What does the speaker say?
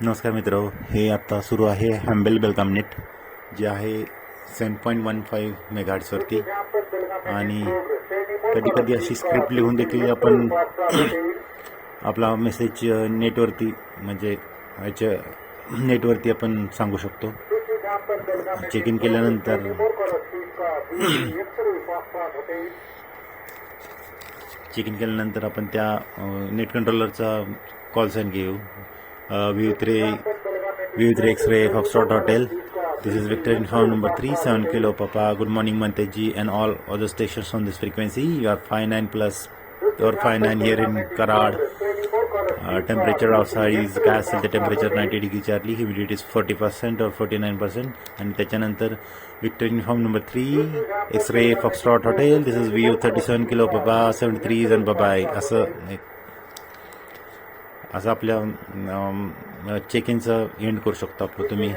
नमस्कार मित्र, हे आता सुरू आहे हॅम्बेल बेलगाम नेट, जे आहे 7.15 मेगाहर्ट्झवरती. आणि कधी कधी अशी स्क्रिप्ट लिहून देखील आपण आपला मेसेज नेटवरती, म्हणजे ह्याच्या नेटवरती आपण सांगू शकतो. चेक इन केल्यानंतर आपण त्या नेट कंट्रोलरचा कॉल साइन घेऊ. V3 X-ray Foxtrot Hotel. This is Victor Inform number 37 Kilo Papa. Good morning Manteji and all other stations on this frequency. You are 59 plus. You are 59 here in Karad. Temperature outside is gas the temperature 90 degree Charlie. Humidity is 40% or 49%. And त्याच्यानंतर Victor Inform number 3 X-ray Foxtrot Hotel. This is VU 37 Kilo Papa 73 and bye bye. असं आपल्या check इनचं end करू शकता तुम्ही.